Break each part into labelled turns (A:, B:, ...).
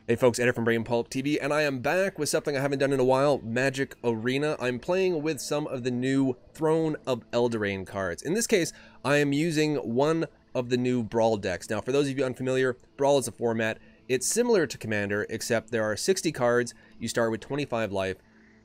A: Hey folks, Ed from Brain Pulp TV, and I am back with something I haven't done in a while, Magic Arena. I'm playing with some of the new Throne of Eldraine cards. In this case, I am using one of the new Brawl decks. Now, for those of you unfamiliar, Brawl is a format. It's similar to Commander, except there are 60 cards, you start with 25 life,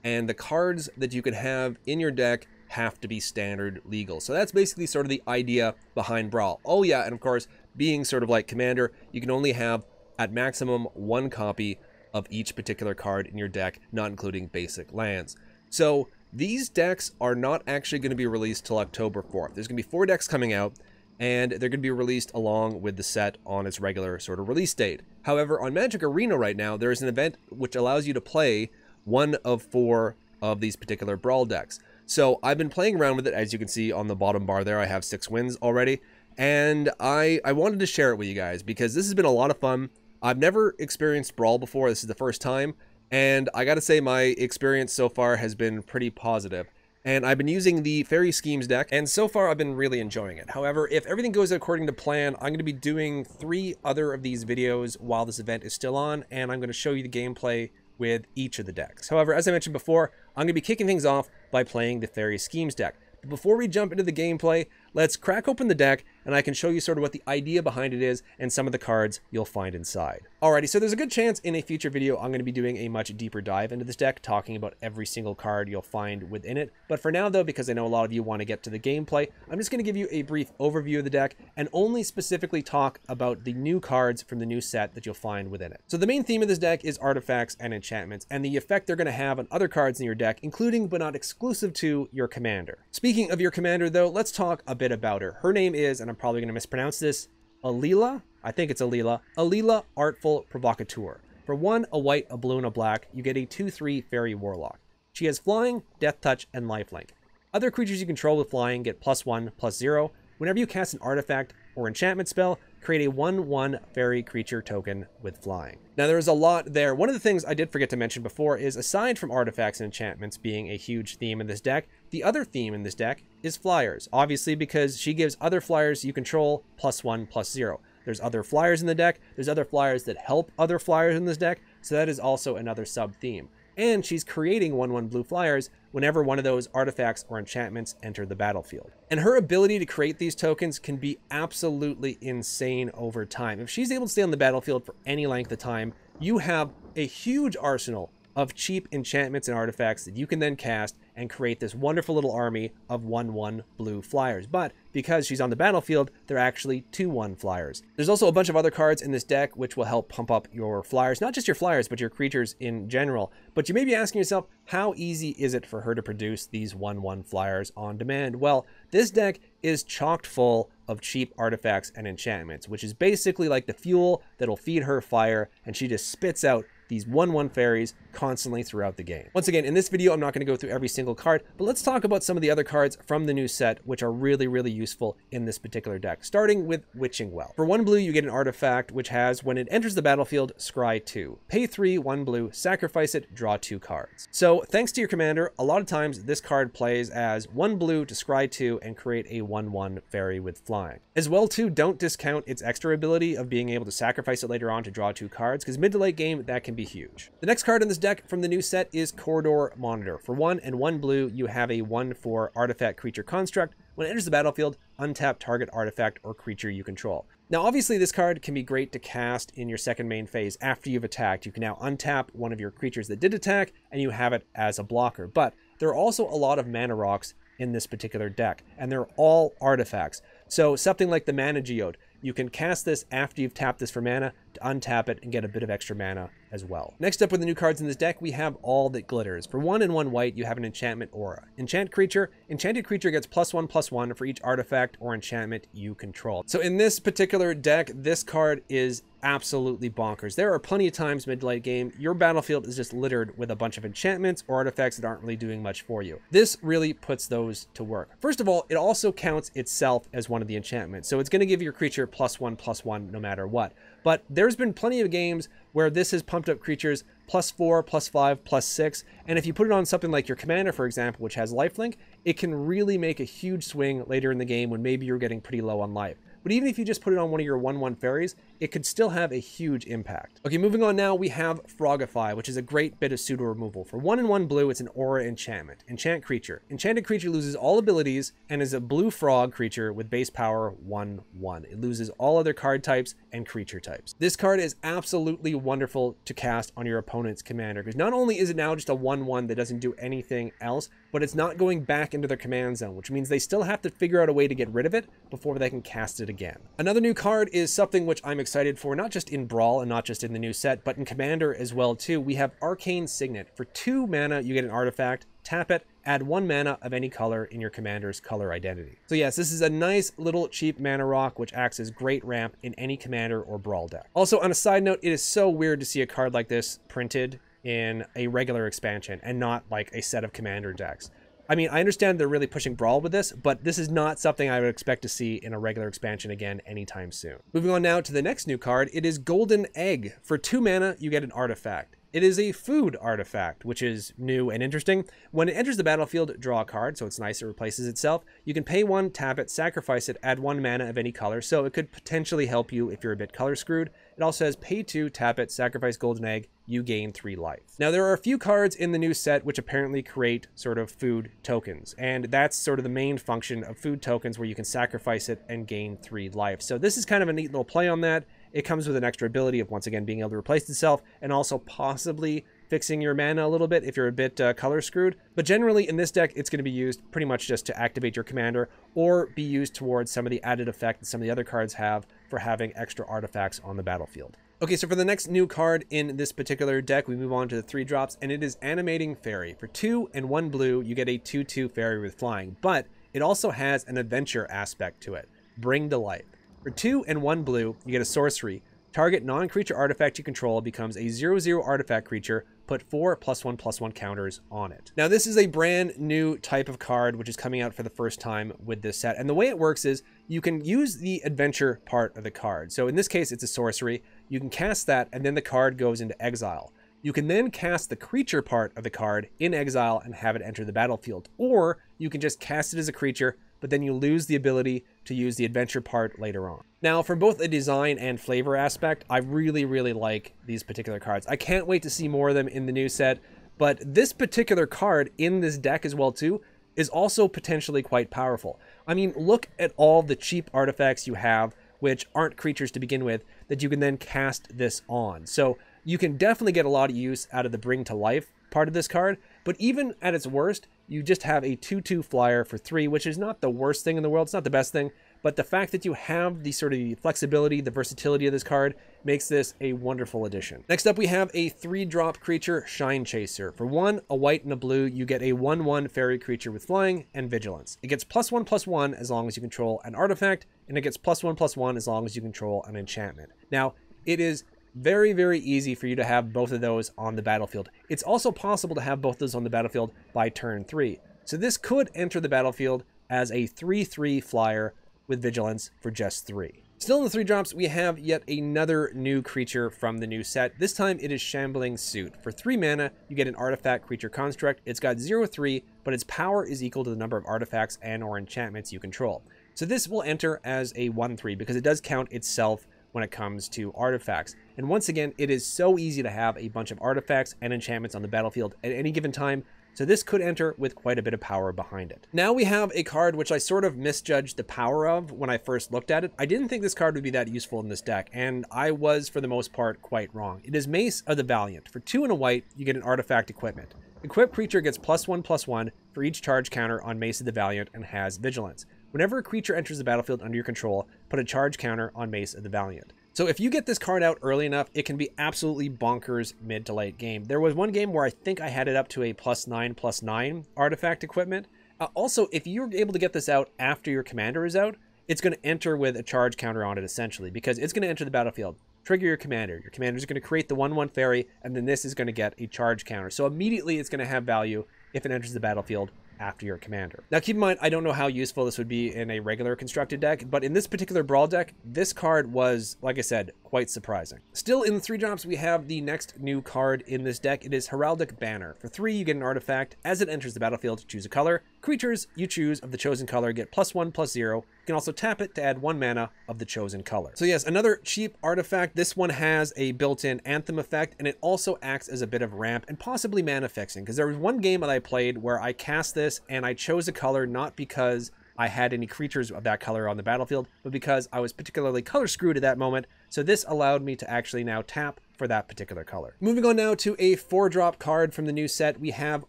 A: and the cards that you can have in your deck have to be standard legal. So that's basically sort of the idea behind Brawl. Oh yeah, and of course, being sort of like Commander, you can only have at maximum one copy of each particular card in your deck, not including basic lands. So these decks are not actually going to be released till October 4th. There's going to be 4 decks coming out, and they're going to be released along with the set on its regular sort of release date. However, on Magic Arena right now, there is an event which allows you to play one of 4 of these particular Brawl decks. So I've been playing around with it. As you can see on the bottom bar there, I have 6 wins already, and I wanted to share it with you guys because this has been a lot of fun. I've never experienced Brawl before. This is the first time, and I gotta say my experience so far has been pretty positive. And I've been using the Faerie Schemes deck, and so far I've been really enjoying it. However, if everything goes according to plan, I'm going to be doing 3 other of these videos while this event is still on, and I'm going to show you the gameplay with each of the decks. However, as I mentioned before, I'm going to be kicking things off by playing the Faerie Schemes deck. But before we jump into the gameplay, let's crack open the deck and I can show you sort of what the idea behind it is and some of the cards you'll find inside. Alrighty, so there's a good chance in a future video I'm going to be doing a much deeper dive into this deck, talking about every single card you'll find within it. But for now though, because I know a lot of you want to get to the gameplay, I'm just going to give you a brief overview of the deck and only specifically talk about the new cards from the new set that you'll find within it. So the main theme of this deck is artifacts and enchantments and the effect they're going to have on other cards in your deck, including but not exclusive to your commander. Speaking of your commander though, let's talk a bit about her. Her name is, and I'm probably going to mispronounce this, Alila? I think it's Alila. Alila, Artful Provocateur. For 1, a white, a blue, and a black, you get a 2/3 Fairy Warlock. She has Flying, Death Touch, and Lifelink. Other creatures you control with Flying get +1/+0. Whenever you cast an artifact or enchantment spell, create a 1/1 fairy creature token with Flying. Now there is a lot there. One of the things I did forget to mention before is, aside from artifacts and enchantments being a huge theme in this deck, the other theme in this deck is flyers. Obviously because she gives other flyers you control +1/+0. There's other flyers in the deck, there's other flyers that help other flyers in this deck, so that is also another sub-theme. And she's creating 1/1 blue flyers whenever one of those artifacts or enchantments enter the battlefield. And her ability to create these tokens can be absolutely insane over time. If she's able to stay on the battlefield for any length of time, you have a huge arsenal of cheap enchantments and artifacts that you can then cast and create this wonderful little army of 1/1 blue flyers. But because she's on the battlefield, they're actually 2/1 flyers. There's also a bunch of other cards in this deck which will help pump up your flyers, not just your flyers, but your creatures in general. But you may be asking yourself, how easy is it for her to produce these 1/1 flyers on demand? Well, this deck is chocked full of cheap artifacts and enchantments, which is basically like the fuel that'll feed her fire, and she just spits out these 1/1 fairies constantly throughout the game. Once again, in this video, I'm not going to go through every single card, but let's talk about some of the other cards from the new set, which are really, really useful in this particular deck, starting with Witching Well. For 1 blue, you get an artifact which has, when it enters the battlefield, scry 2. Pay 3, 1 blue, sacrifice it, draw 2 cards. So thanks to your commander, a lot of times this card plays as 1 blue to scry 2 and create a 1/1 fairy with Flying. As well too, don't discount its extra ability of being able to sacrifice it later on to draw 2 cards, because mid to late game, that can be huge. The next card in this deck from the new set is Corridor Monitor. For 1 and 1 blue, you have a 1/4 artifact creature construct. When it enters the battlefield, untap target artifact or creature you control. Now obviously this card can be great to cast in your second main phase after you've attacked. You can now untap one of your creatures that did attack and you have it as a blocker. But there are also a lot of mana rocks in this particular deck, and they're all artifacts. So something like the Mana Geode, you can cast this after you've tapped this for mana to untap it and get a bit of extra mana as well. Next up with the new cards in this deck, we have All That Glitters. For 1 and 1 white, you have an enchantment aura. Enchant creature. Enchanted creature gets +1/+1 for each artifact or enchantment you control. So in this particular deck, this card is absolutely bonkers. There are plenty of times mid to late game, your battlefield is just littered with a bunch of enchantments or artifacts that aren't really doing much for you. This really puts those to work. First of all, it also counts itself as one of the enchantments. So it's going to give your creature +1/+1 no matter what. But there's been plenty of games where this has pumped up creatures +4, +5, +6, and if you put it on something like your commander, for example, which has lifelink, it can really make a huge swing later in the game when maybe you're getting pretty low on life. but even if you just put it on one of your 1/1 fairies, it could still have a huge impact. Okay, moving on now, we have Frogify, which is a great bit of pseudo removal. For 1 and 1 blue, it's an aura enchantment. Enchant creature. Enchanted creature loses all abilities and is a blue frog creature with base power 1/1. It loses all other card types and creature types. This card is absolutely wonderful to cast on your opponent's commander, because not only is it now just a 1/1 that doesn't do anything else, but it's not going back into their command zone, which means they still have to figure out a way to get rid of it before they can cast it again. Another new card is something which I'm excited for, not just in Brawl and not just in the new set, but in Commander as well too. We have Arcane Signet. For 2 mana, you get an artifact, tap it, add 1 mana of any color in your commander's color identity. So yes, this is a nice little cheap mana rock which acts as great ramp in any Commander or Brawl deck. Also, on a side note, it is so weird to see a card like this printed in a regular expansion and not like a set of Commander decks. I mean, I understand they're really pushing Brawl with this, but this is not something I would expect to see in a regular expansion again anytime soon. Moving on now to the next new card, it is Golden Egg. For 2 mana, you get an artifact. It is a food artifact, which is new and interesting. When it enters the battlefield, draw a card, so it's nice, it replaces itself. You can pay 1, tap it, sacrifice it, add 1 mana of any color, so it could potentially help you if you're a bit color screwed. It also has pay 2, tap it, sacrifice Golden Egg, you gain 3 life. Now, there are a few cards in the new set which apparently create sort of food tokens, and that's sort of the main function of food tokens, where you can sacrifice it and gain 3 life. So this is kind of a neat little play on that. It comes with an extra ability of, once again, being able to replace itself, and also possibly fixing your mana a little bit if you're a bit color screwed. But generally in this deck, it's going to be used pretty much just to activate your commander, or be used towards some of the added effect that some of the other cards have for having extra artifacts on the battlefield. Okay, so for the next new card in this particular deck, we move on to the 3 drops, and it is Animating Faerie. For 2 and 1 blue, you get a 2/2 fairy with flying, but it also has an adventure aspect to it. Bring to life. For 2 and 1 blue, you get a sorcery. Target non-creature artifact you control becomes a 0/0 artifact creature. Put 4 +1/+1 counters on it. Now, this is a brand new type of card which is coming out for the first time with this set. And the way it works is you can use the adventure part of the card. So in this case, it's a sorcery. You can cast that, and then the card goes into exile. You can then cast the creature part of the card in exile and have it enter the battlefield. Or you can just cast it as a creature, but then you lose the ability to use the adventure part later on. Now, from both a design and flavor aspect, I really, really like these particular cards. I can't wait to see more of them in the new set, but this particular card in this deck as well too is also potentially quite powerful. I mean, look at all the cheap artifacts you have, which aren't creatures to begin with, that you can then cast this on. So you can definitely get a lot of use out of the Bring to Life part of this card, but even at its worst, you just have a 2/2 flyer for 3, which is not the worst thing in the world. It's not the best thing, but the fact that you have the sort of flexibility, the versatility of this card makes this a wonderful addition. Next up, we have a 3-drop creature, Shine Chaser. For 1, a white and a blue, you get a 1/1 fairy creature with flying and vigilance. It gets +1/+1 as long as you control an artifact, and it gets +1/+1 as long as you control an enchantment. Now, it is very, very easy for you to have both of those on the battlefield. It's also possible to have both of those on the battlefield by turn 3. So this could enter the battlefield as a 3/3 flyer with vigilance for just 3. Still in the 3 drops, we have yet another new creature from the new set. This time it is Shambling Suit. For 3 mana, you get an artifact creature construct. It's got 0/3, but its power is equal to the number of artifacts and or enchantments you control. So this will enter as a 1/3 because it does count itself when it comes to artifacts. And once again, it is so easy to have a bunch of artifacts and enchantments on the battlefield at any given time, so this could enter with quite a bit of power behind it. Now we have a card which I sort of misjudged the power of when I first looked at it. I didn't think this card would be that useful in this deck, and I was, for the most part, quite wrong. It is Mace of the Valiant. For 2 and a white, you get an artifact equipment. Equipped creature gets +1/+1 for each charge counter on Mace of the Valiant and has vigilance. Whenever a creature enters the battlefield under your control, put a charge counter on Mace of the Valiant. So if you get this card out early enough, it can be absolutely bonkers mid to late game. There was one game where I think I had it up to a +9/+9 artifact equipment. Also, if you're able to get this out after your commander is out, it's going to enter with a charge counter on it essentially, because it's going to enter the battlefield, trigger your commander. Your commander is going to create the 1/1 fairy, and then this is going to get a charge counter. So immediately it's going to have value if it enters the battlefield after your commander. Now keep in mind, I don't know how useful this would be in a regular constructed deck, but in this particular Brawl deck, this card was, like I said, quite surprising. Still in the 3 drops, we have the next new card in this deck. It is Heraldic Banner. For 3, you get an artifact. As it enters the battlefield, choose a color.
B: Creatures you choose of the chosen color get +1/+0. You can also tap it to add 1 mana of the chosen color.
A: So yes, another cheap artifact. This one has a built-in Anthem effect, and it also acts as a bit of ramp and possibly mana fixing, because there was one game that I played where I cast this and I chose a color not because I had any creatures of that color on the battlefield, but because I was particularly color screwed at that moment. So this allowed me to actually now tap for that particular color. Moving on now to a 4-drop card from the new set, we have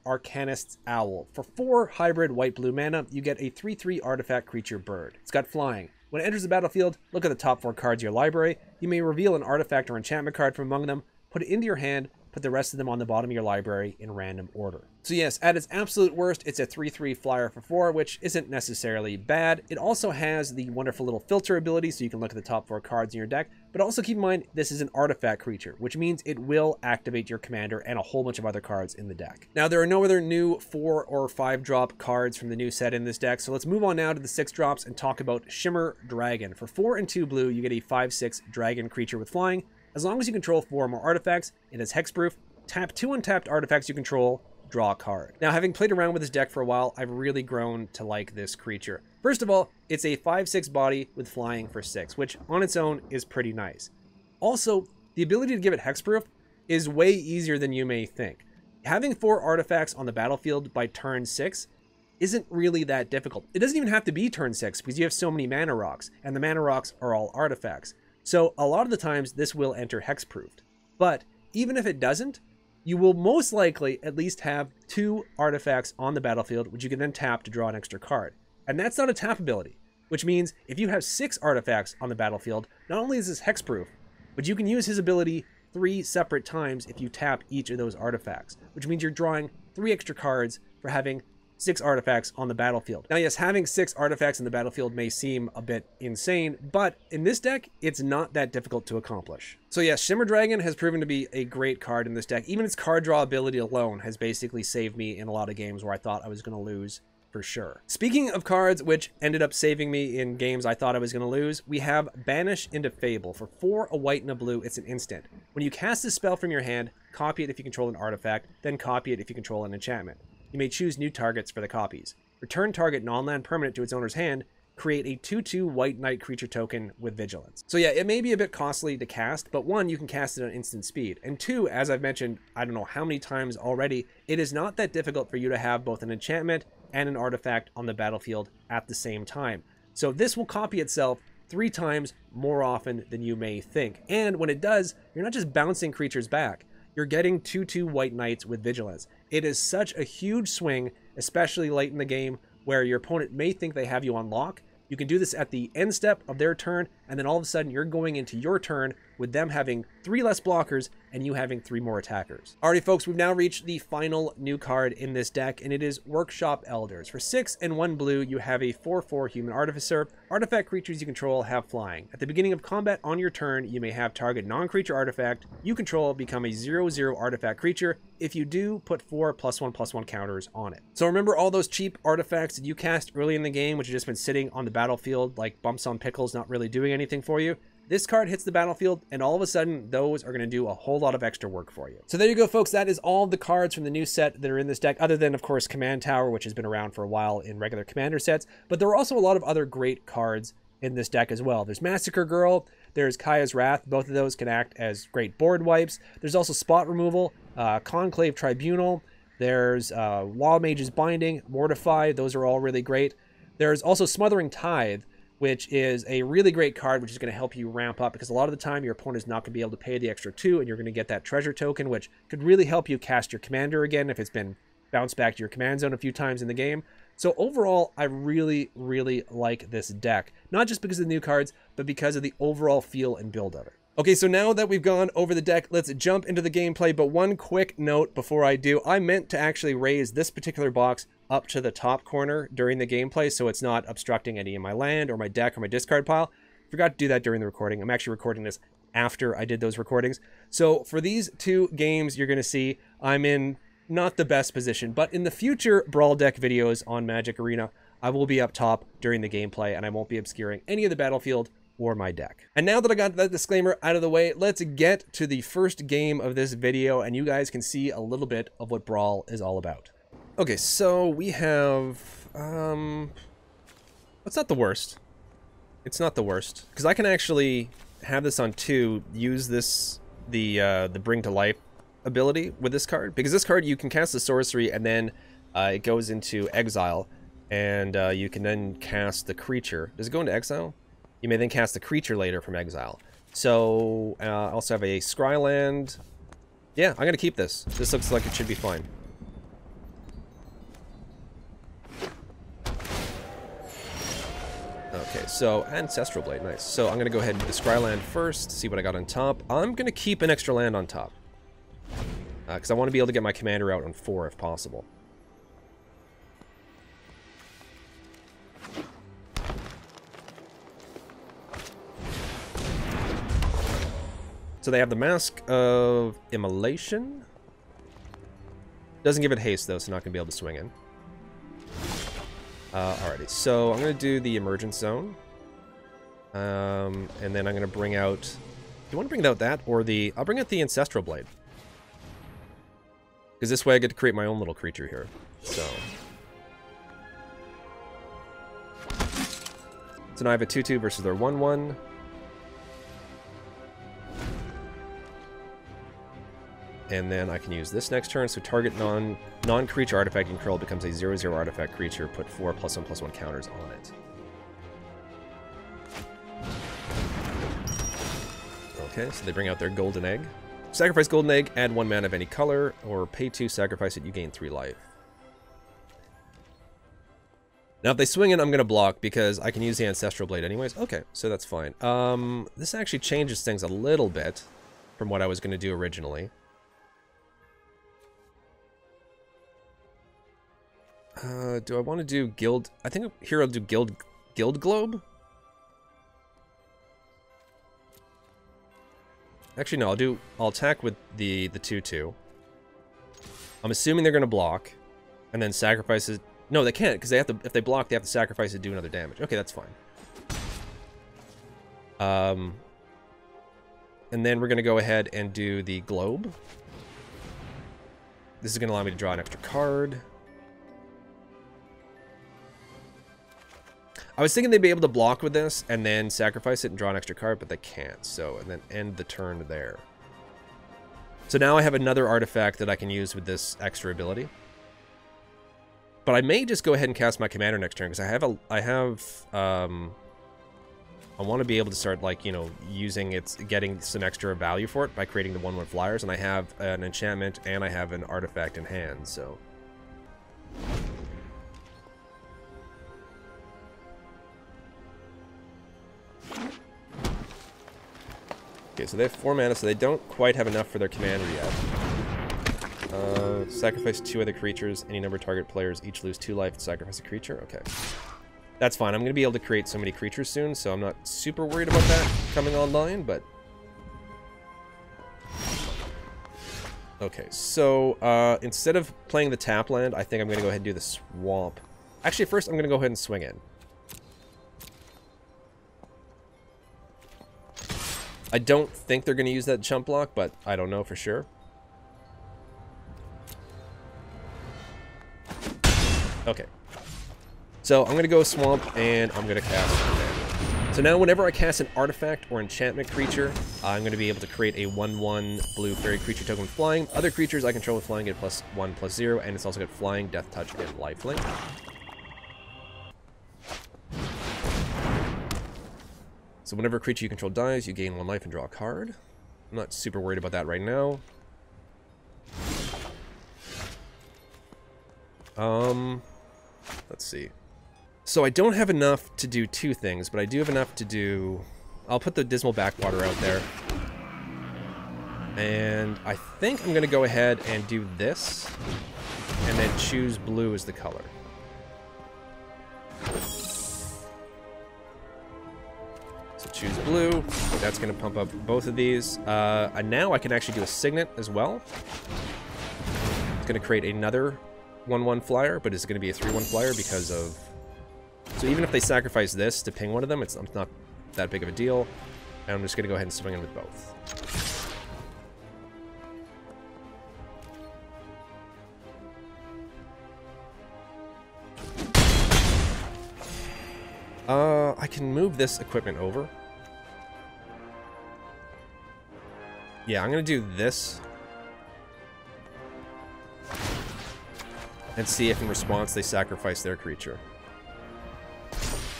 A: Arcanist's Owl. For 4 hybrid white-blue mana, you get a 3/3 artifact creature bird. It's got flying. When it enters the battlefield, look at the top 4 cards of your library. You may reveal an artifact or enchantment card from among them, put it into your hand, put the rest of them on the bottom of your library in random order. So yes, at its absolute worst, it's a 3/3 flyer for 4, which isn't necessarily bad. It also has the wonderful little filter ability, so you can look at the top 4 cards in your deck, but also keep in mind, this is an artifact creature, which means it will activate your commander and a whole bunch of other cards in the deck. Now, there are no other new 4 or 5 drop cards from the new set in this deck, so let's move on now to the 6 drops and talk about Shimmer Dragon. For 4 and 2 blue, you get a 5/6 dragon creature with flying. As long as you control 4 or more artifacts, it is hexproof. Tap 2 untapped artifacts you control, draw a card. Now, having played around with this deck for a while, I've really grown to like this creature. First of all, it's a 5/6 body with flying for 6, which on its own is pretty nice. Also, the ability to give it hexproof is way easier than you may think. Having 4 artifacts on the battlefield by turn 6 isn't really that difficult. It doesn't even have to be turn 6 because you have so many mana rocks, and the mana rocks are all artifacts. So a lot of the times this will enter hexproofed. But even if it doesn't, you will most likely at least have 2 artifacts on the battlefield, which you can then tap to draw an extra card. And that's not a tap ability, which means if you have 6 artifacts on the battlefield, not only is this hexproof, but you can use his ability 3 separate times if you tap each of those artifacts, which means you're drawing 3 extra cards for having 6 artifacts on the battlefield. Now, yes, having 6 artifacts in the battlefield may seem a bit insane, but in this deck, it's not that difficult to accomplish. So yes, Shimmer Dragon has proven to be a great card in this deck. Even its card draw ability alone has basically saved me in a lot of games where I thought I was going to lose for sure. Speaking of cards which ended up saving me in games I thought I was going to lose, we have Banish into Fable. For 4, a white and a blue, it's an instant. When you cast this spell from your hand, copy it if you control an artifact, then copy it if you control an enchantment. You may choose new targets for the copies. Return target non-land permanent to its owner's hand. Create a 2/2 white knight creature token with vigilance. So yeah, it may be a bit costly to cast, but 1, you can cast it on instant speed. And 2, as I've mentioned, I don't know how many times already, it is not that difficult for you to have both an enchantment and an artifact on the battlefield at the same time. So this will copy itself 3 times more often than you may think. And when it does, you're not just bouncing creatures back. You're getting 2/2 white knights with vigilance. It is such a huge swing, especially late in the game, where your opponent may think they have you on lock. You can do this at the end step of their turn, and then all of a sudden you're going into your turn with them having 3 less blockers and you having 3 more attackers. Alrighty folks, we've now reached the final new card in this deck, and it is Workshop Elders. For 6 and 1 blue, you have a 4/4 Human Artificer. Artifact creatures you control have flying. At the beginning of combat on your turn, you may have target non-creature artifact you control become a 0/0 artifact creature. If you do, put 4 +1/+1 counters on it. So remember all those cheap artifacts that you cast early in the game, which have just been sitting on the battlefield like bumps on pickles, not really doing anything for you? This card hits the battlefield, and all of a sudden, those are going to do a whole lot of extra work for you. So there you go, folks. That is all the cards from the new set that are in this deck, other than, of course, Command Tower, which has been around for a while in regular Commander sets. But there are also a lot of other great cards in this deck as well. There's Massacre Girl, there's Kaya's Wrath. Both of those can act as great board wipes. There's also Spot Removal, Conclave Tribunal. There's Law Mage's Binding, Mortify. Those are all really great. There's also Smothering Tithe, which is a really great card, which is going to help you ramp up, because a lot of the time your opponent is not going to be able to pay the extra 2, and you're going to get that treasure token, which could really help you cast your commander again if it's been bounced back to your command zone a few times in the game. So overall, I really, really like this deck. Not just because of the new cards, but because of the overall feel and build of it. Okay, so now that we've gone over the deck, let's jump into the gameplay. But one quick note before I do, I meant to actually raise this particular box up to the top corner during the gameplay, so it's not obstructing any of my land or my deck or my discard pile. Forgot to do that during the recording. I'm actually recording this after I did those recordings. So for these 2 games, you're going to see I'm in not the best position, but in the future Brawl deck videos on Magic Arena, I will be up top during the gameplay, and I won't be obscuring any of the battlefield or my deck. And now that I got that disclaimer out of the way, let's get to the first game of this video, and you guys can see a little bit of what Brawl is all about. Okay, so we have It's not the worst. It's not the worst. Because I can actually have this on 2, use this, the Bring to Life ability with this card. Because this card, you can cast the sorcery, and then it goes into exile, and you can then cast the creature. Does it go into exile? You may then cast the creature later from exile. So, I also have a Scryland. Yeah, I'm going to keep this. This looks like it should be fine. Okay, so Ancestral Blade, nice. So I'm going to go ahead and do the Scryland first, see what I got on top. I'm going to keep an extra land on top. Because I want to be able to get my commander out on 4 if possible. So they have the Mask of Immolation. Doesn't give it haste though, so not going to be able to swing in. Alrighty, so I'm going to do the Emergence Zone. And then I'm going to bring out... Do you want to bring out that, or the... I'll bring out the Ancestral Blade. Because this way I get to create my own little creature here. So now I have a 2-2 versus their 1-1. And then I can use this next turn, so target non-creature artifact you control becomes a 0/0 artifact creature, put 4 +1/+1 counters on it. Okay, so they bring out their Golden Egg. Sacrifice Golden Egg, add 1 mana of any color, or pay 2, sacrifice it, you gain 3 life. Now if they swing it, I'm going to block, because I can use the Ancestral Blade anyways. Okay, so that's fine. This actually changes things a little bit from what I was going to do originally. Do I want to do Guild... I think here I'll do Guild Globe? Actually, no, I'll attack with the 2/2. I'm assuming they're going to block, and then sacrifice it... No, they can't, because they have to... If they block, they have to sacrifice it to do another damage. Okay, that's fine. And then we're going to go ahead and do the Globe. This is going to allow me to draw an extra card. I was thinking they'd be able to block with this and then sacrifice it and draw an extra card, but they can't. So, and then end the turn there. So now I have another artifact that I can use with this extra ability. But I may just go ahead and cast my commander next turn, because I want to be able to start, like, you know, getting some extra value for it by creating the 1/1 flyers, and I have an enchantment and I have an artifact in hand, so... Okay, so they have 4 mana, so they don't quite have enough for their commander yet. Sacrifice 2 other creatures. Any number of target players each lose 2 life to sacrifice a creature. Okay. That's fine. I'm going to be able to create so many creatures soon, so I'm not super worried about that coming online, but... Okay, so instead of playing the tap land, I think I'm going to go ahead and do the swamp. Actually, first I'm going to go ahead and swing in. I don't think they're going to use that jump block, but I don't know for sure. Okay. So I'm going to go swamp, and I'm going to cast. So now whenever I cast an artifact or enchantment creature, I'm going to be able to create a 1/1 blue fairy creature token with flying. Other creatures I control with flying get +1/+0, and it's also got flying, death touch, and lifelink. So whenever a creature you control dies, you gain 1 life and draw a card. I'm not super worried about that right now. Let's see. So I don't have enough to do 2 things, but I do have enough to do... I'll put the Dismal Backwater out there. And I think I'm going to go ahead and do this, and then choose blue as the color. So choose blue. That's going to pump up both of these. And now I can actually do a Signet as well. It's going to create another 1/1 flyer, but it's going to be a 3/1 flyer because of... So even if they sacrifice this to ping one of them, it's not that big of a deal. And I'm just going to go ahead and swing in with both. I can move this equipment over. Yeah, I'm going to do this. And see if in response they sacrifice their creature.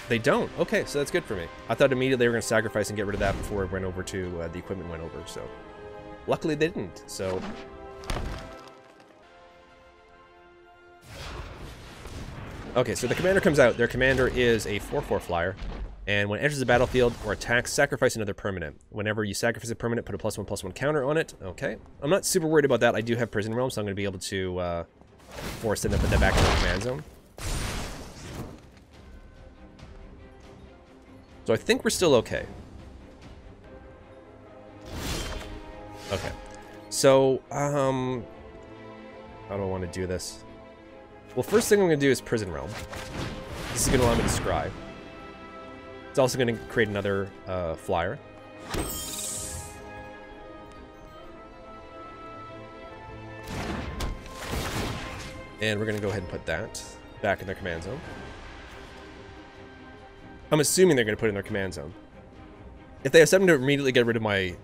A: They don't. Okay, so that's good for me. I thought immediately they were going to sacrifice and get rid of that before it went over to the equipment went over, so... Luckily they didn't, so... Okay, so the commander comes out. Their commander is a 4/4 flyer. And when it enters the battlefield or attacks, sacrifice another permanent. Whenever you sacrifice a permanent, put a +1/+1 counter on it. Okay. I'm not super worried about that. I do have Prison Realm, so I'm going to be able to force it and put that back in the command zone. So I think we're still okay. Okay. So, how do I want to do this? Well, first thing I'm going to do is Prison Realm. This is going to allow me to scry. It's also going to create another flyer. And we're going to go ahead and put that back in their command zone. I'm assuming they're going to put it in their command zone. If they have something to immediately get rid of my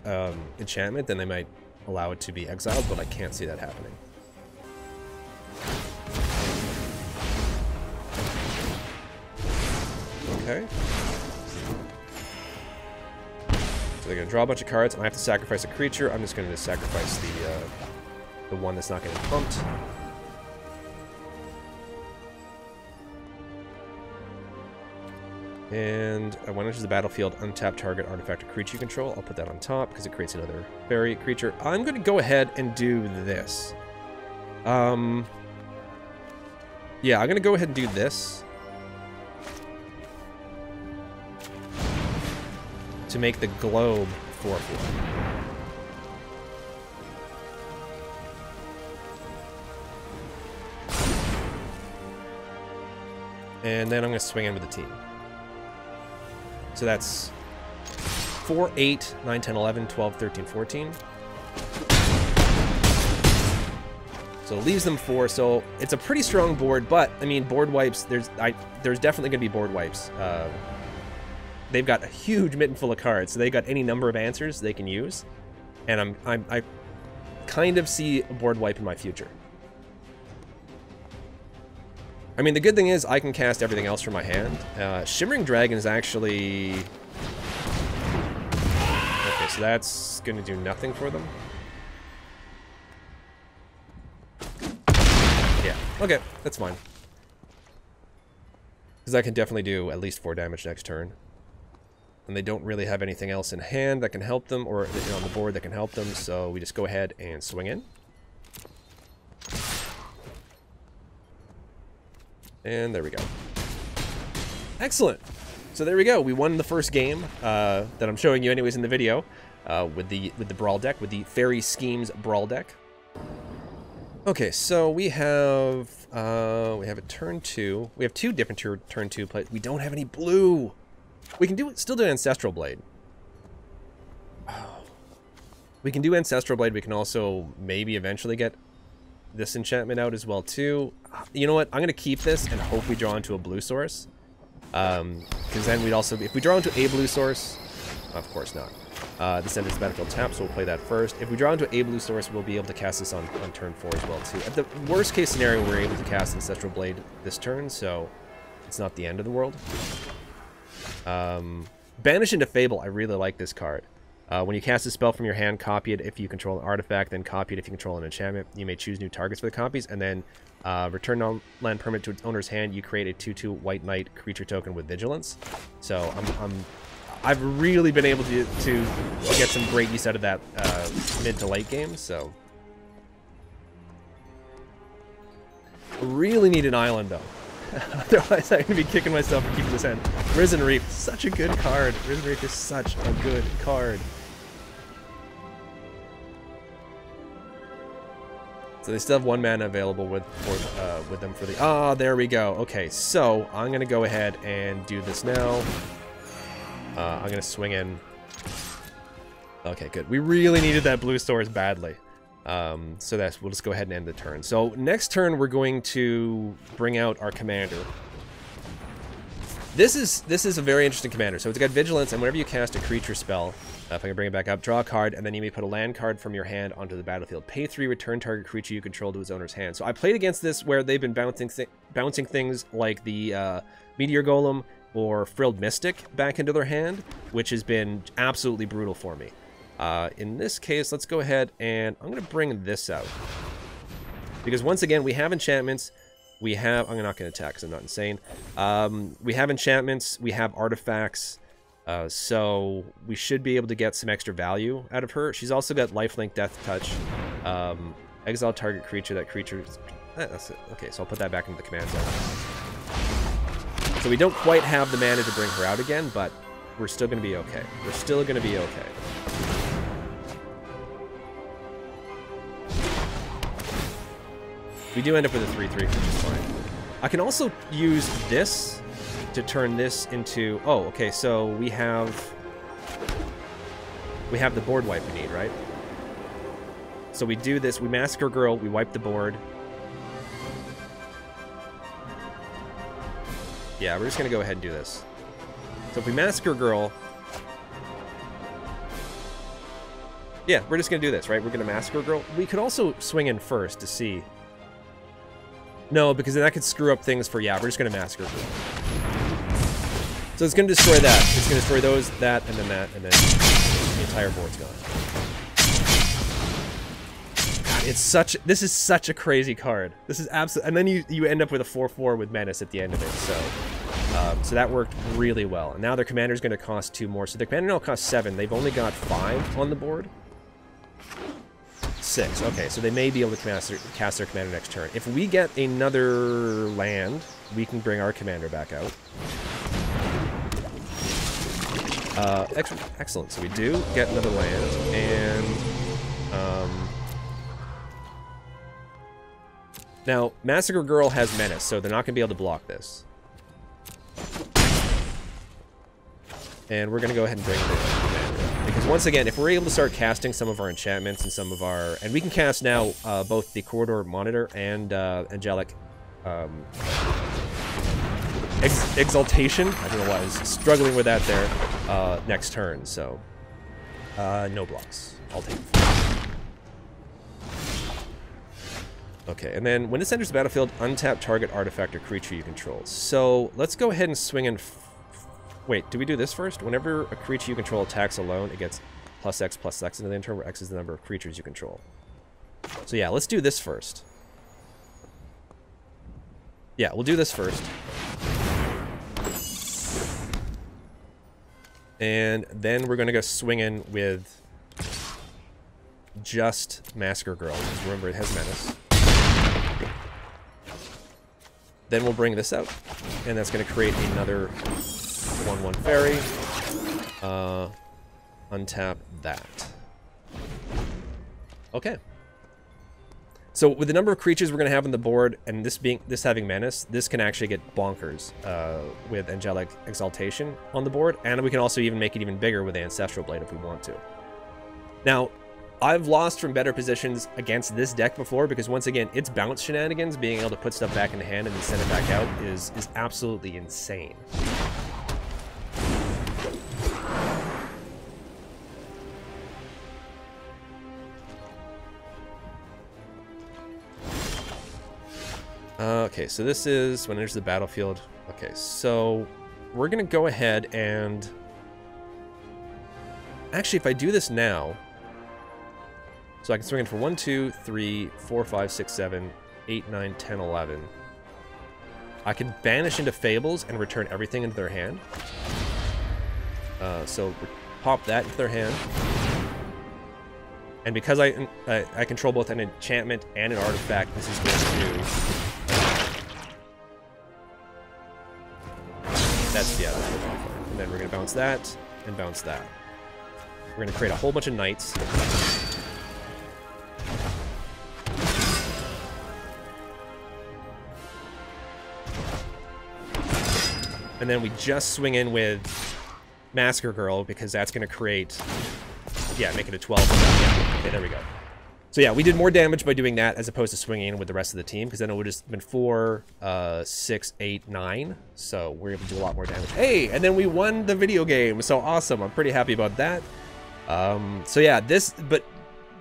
A: enchantment, then they might allow it to be exiled, but I can't see that happening. Okay. So they're going to draw a bunch of cards, and I have to sacrifice a creature. I'm just going to sacrifice the one that's not getting pumped. And when it enters the battlefield, untap target artifact or creature you control. I'll put that on top because it creates another fairy creature. I'm going to go ahead and do this. Yeah, I'm going to go ahead and do this. To make the globe 4/4. And then I'm going to swing in with the team. So that's 4, 8, 9, 10, 11, 12, 13, 14. So it leaves them 4. So it's a pretty strong board, but I mean, board wipes. There's definitely going to be board wipes. They've got a huge mitten full of cards, so they got any number of answers they can use, and I kind of see a board wipe in my future. I mean, the good thing is I can cast everything else from my hand. Shimmering Dragon is actually... Okay, so that's going to do nothing for them. Yeah, okay, that's fine. Because I can definitely do at least 4 damage next turn. And they don't really have anything else in hand that can help them, or on the board that can help them, so we just go ahead and swing in. And there we go. Excellent! So there we go, we won the first game that I'm showing you anyways in the video with the Brawl deck, with the Faerie Schemes Brawl deck. Okay, so we have a turn 2. We have 2 different turn 2 plays. We don't have any blue! We can still do Ancestral Blade. We can do Ancestral Blade. We can also maybe eventually get this enchantment out as well too. You know what? I'm gonna keep this and hope we draw into a blue source. Because then we'd also, if we draw into a blue source, of course not. This enters the battlefield tap, so we'll play that first. If we draw into a blue source, we'll be able to cast this on turn 4 as well too. At the worst case scenario, we're able to cast Ancestral Blade this turn, so it's not the end of the world. Banish into Fable, I really like this card. When you cast a spell from your hand, copy it if you control an artifact, then copy it if you control an enchantment. You may choose new targets for the copies, and then return non-land permanent to its owner's hand. You create a 2/2 White Knight creature token with Vigilance. So I've really been able to get some great use out of that mid to late game. So really need an island though. Otherwise, I'm going to be kicking myself for keeping this hand. Risen Reef, such a good card. Risen Reef is such a good card. So they still have 1 mana available with them for the... Ah, there we go. Okay, so I'm going to go ahead and do this now. I'm going to swing in. Okay, good. We really needed that blue source badly. So we'll just go ahead and end the turn. So next turn we're going to bring out our commander. This is a very interesting commander. So it's got Vigilance, and whenever you cast a creature spell, if I can bring it back up, draw a card, and then you may put a land card from your hand onto the battlefield. Pay 3, return target creature you control to its owner's hand. So I played against this where they've been bouncing things like the Meteor Golem or Frilled Mystic back into their hand, which has been absolutely brutal for me. In this case, let's go ahead and I'm going to bring this out. Because once again, we have enchantments. We have... I'm not going to attack because I'm not insane. We have enchantments. We have artifacts. So we should be able to get some extra value out of her. She's also got lifelink, death touch. Exile target creature. That creature... That's it. Okay, so I'll put that back into the command zone. So we don't quite have the mana to bring her out again, but we're still going to be okay. We're still going to be okay. We do end up with a 3/3, which is fine. I can also use this to turn this into... Oh, okay, so we have the board wipe we need, right? So we do this, we Massacre Girl, we wipe the board. Yeah, we're just going to go ahead and do this. So if we Massacre Girl... Yeah, we're just going to do this, right? We're going to Massacre Girl. We could also swing in first to see... No, because then that could screw up things for... Yeah, we're just going to Massacre Girl. So it's going to destroy that. It's going to destroy those, that, and then the entire board's gone. God, it's such... This is such a crazy card. This is absolute... And then you end up with a 4/4 with Menace at the end of it, so that worked really well. And now their commander's going to cost 2 more. So their commander now costs 7. They've only got 5 on the board. 6. Okay, so they may be able to cast their commander next turn. If we get another land, we can bring our commander back out. Excellent. So we do get another land, and now Massacre Girl has Menace, so they're not going to be able to block this. And we're going to go ahead and bring the commander. Because once again, if we're able to start casting some of our enchantments and some of our... And we can cast now both the Corridor Monitor and Angelic Exaltation. I don't know why I was struggling with that there next turn, so... no blocks. I'll take it. Okay, and then when this enters the battlefield, untap target artifact or creature you control. So let's go ahead and swing in... Wait, do we do this first? Whenever a creature you control attacks alone, it gets +X into the end turn, where X is the number of creatures you control. So yeah, let's do this first. Yeah, we'll do this first. And then we're going to go swing in with just Massacre Girl, because remember it has Menace. Then we'll bring this out, and that's going to create another 1/1 Faerie. Untap that. Okay. So with the number of creatures we're going to have on the board, and this having Menace, this can actually get bonkers with Angelic Exaltation on the board, and we can also even make it even bigger with Ancestral Blade if we want to. Now, I've lost from better positions against this deck before, because once again, its bounce shenanigans, being able to put stuff back in the hand and then send it back out, is absolutely insane. Okay, so this is when it enters the battlefield. Okay, so we're going to go ahead and... Actually, if I do this now... So I can swing in for 1, 2, 3, 4, 5, 6, 7, 8, 9, 10, 11. I can banish into Fables and return everything into their hand. So pop that into their hand. And because I control both an enchantment and an artifact, this is going to do... That's the other. And then we're going to bounce that and bounce that. We're going to create a whole bunch of knights. And then we just swing in with Massacre Girl, because that's going to create... Yeah, make it a 12. Yeah, okay, there we go.
B: So yeah, we did more damage by doing that as opposed to swinging in with the rest of the team, because then it would have just been 4, 6, 8, 9. So we're able to do a lot more damage. Hey, and then we won the video game. So awesome. I'm pretty happy about that. So yeah, the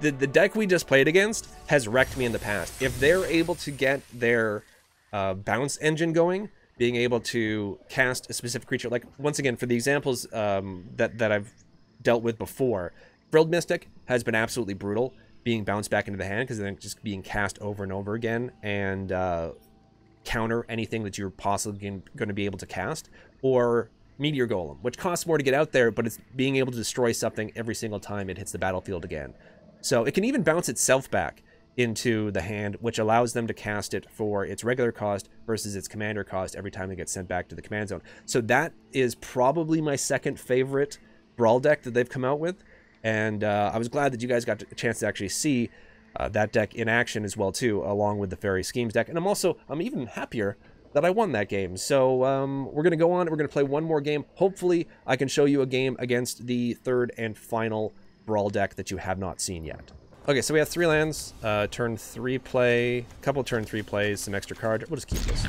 B: deck we just played against has wrecked me in the past. If they're able to get their bounce engine going, being able to cast a specific creature, like once again, for the examples that I've dealt with before, Frilled Mystic has been absolutely brutal, being bounced back into the hand, because then just being cast over and over again and counter anything that you're possibly going to be able to cast, or Meteor Golem, which costs more to get out there, but it's being able to destroy something every single time it hits the battlefield again. So it can even bounce itself back into the hand, which allows them to cast it for its regular cost versus its commander cost every time it gets sent back to the command zone. So that is probably my second favorite Brawl deck that they've come out with. And I was glad that you guys got a chance to actually see that deck in action as well, too, along with the Faerie Schemes deck. And I'm even happier that I won that game. So we're going to go on. We're going to play one more game. Hopefully, I can show you a game against the third and final Brawl deck that you have not seen yet. Okay, so we have 3 lands, turn 3 play, couple turn 3 plays, some extra cards. We'll just keep this.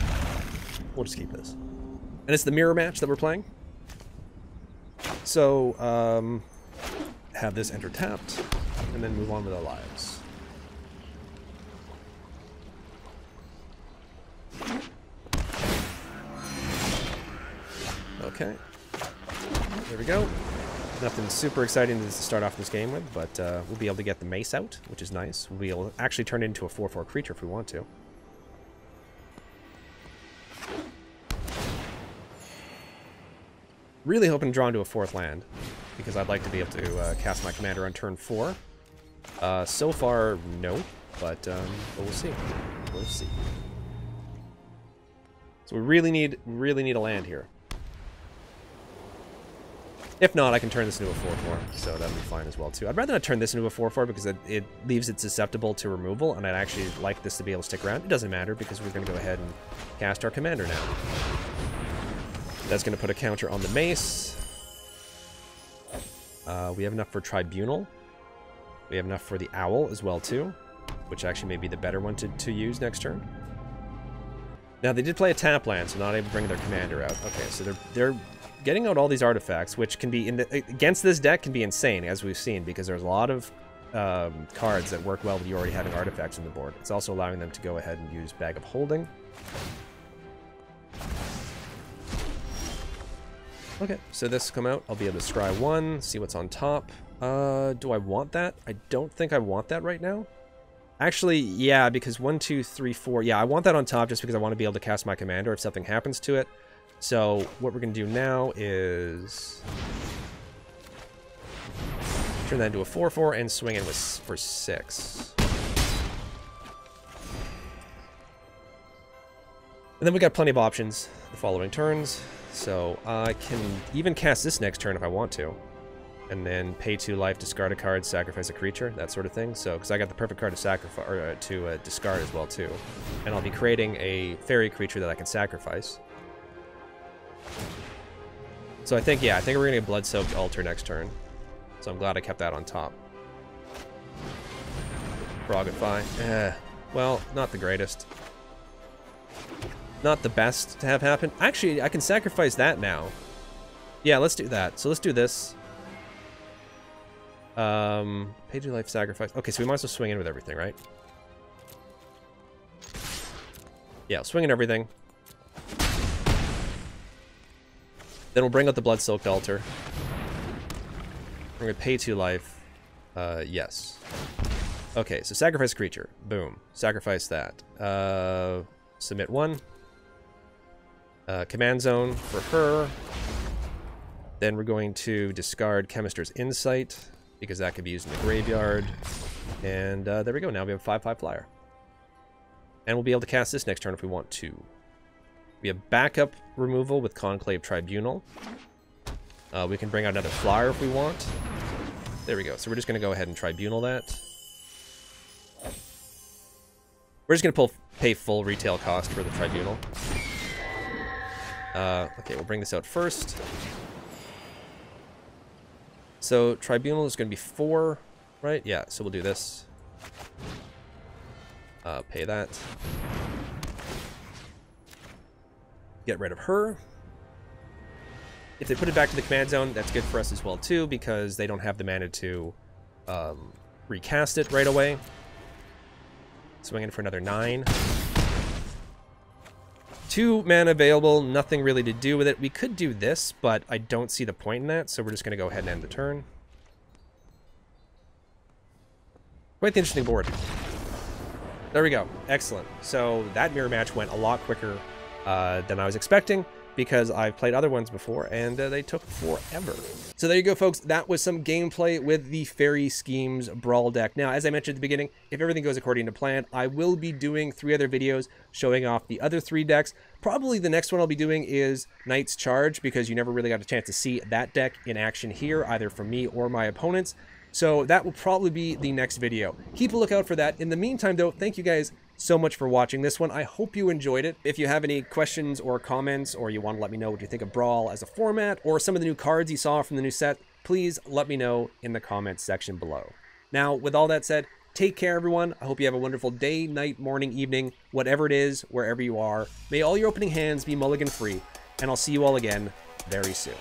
B: We'll just keep this. And it's the mirror match that we're playing. So, have this enter tapped, and then move on with our lives. Okay. There we go. Nothing super exciting to start off this game with, but we'll be able to get the Mace out, which is nice. We'll actually turn it into a 4/4 creature if we want to. Really hoping to draw into a 4th land, because I'd like to be able to cast my commander on turn 4. So far, no, but we'll see. We'll see. So we really need a land here. If not, I can turn this into a 4/4, so that'll be fine as well, too. I'd rather not turn this into a 4/4 because it leaves it susceptible to removal, and I'd actually like this to be able to stick around. It doesn't matter because we're going to go ahead and cast our commander now. That's going to put a counter on the Mace. We have enough for Tribunal. We have enough for the Owl as well, too, which actually may be the better one to use next turn. Now, they did play a tap land, so not able to bring their commander out. Okay, so they're getting out all these artifacts, which can be against this deck can be insane, as we've seen, because there's a lot of cards that work well with you already having artifacts on the board. It's also allowing them to go ahead and use Bag of Holding. Okay, so this will come out. I'll be able to scry 1, see what's on top. Do I want that? I don't think I want that right now. Actually, yeah, because 1, 2, 3, 4. Yeah, I want that on top just because I want to be able to cast my commander if something happens to it. So what we're going to do now is turn that into a 4/4 and swing in for 6. And then we got plenty of options the following turns. So I can even cast this next turn if I want to. And then pay 2 life, discard a card, sacrifice a creature, that sort of thing. So, because I got the perfect card to sacrifice or to discard as well too. And I'll be creating a fairy creature that I can sacrifice. So I think, yeah, I think we're gonna get Blood-Soaked Altar next turn. So I'm glad I kept that on top. Frogify. Well, not the greatest. Not the best to have happen. Actually, I can sacrifice that now. Yeah, let's do that. So let's do this. Pay 2 life, sacrifice. Okay, so we might as well swing in with everything, right? Yeah, swing in everything. Then we'll bring out the Blood-Soaked Altar. We're gonna pay 2 life. Yes. Okay, so sacrifice creature. Boom. Sacrifice that. Submit 1. Command zone for her. Then we're going to discard Chemister's Insight, because that could be used in the graveyard. And there we go. Now we have a 5/5 flyer. And we'll be able to cast this next turn if we want to. We have backup removal with Conclave Tribunal. We can bring out another flyer if we want. There we go. So we're just going to go ahead and Tribunal that. We're just going to pay full retail cost for the Tribunal. Okay, we'll bring this out first. So Tribunal is going to be 4, right? Yeah, so we'll do this. Pay that. Get rid of her. If they put it back to the command zone, that's good for us as well too, because they don't have the mana to recast it right away. Swing in for another 9. 2 mana available, nothing really to do with it. We could do this, but I don't see the point in that, so we're just going to go ahead and end the turn. Quite the interesting board. There we go. Excellent. So that mirror match went a lot quicker than I was expecting, because I've played other ones before, and they took forever. So there you go, folks. That was some gameplay with the Faerie Schemes Brawl deck. Now, as I mentioned at the beginning, if everything goes according to plan, I will be doing 3 other videos showing off the other 3 decks. Probably the next one I'll be doing is Knight's Charge, because you never really got a chance to see that deck in action here, either from me or my opponents. So that will probably be the next video. Keep a lookout for that. In the meantime, though, thank you guys so much for watching this one. I hope you enjoyed it. If you have any questions or comments, or you want to let me know what you think of Brawl as a format, or some of the new cards you saw from the new set, please let me know in the comments section below. Now, with all that said, take care, everyone. I hope you have a wonderful day, night, morning, evening, whatever it is, wherever you are. May all your opening hands be mulligan free, and I'll see you all again very soon.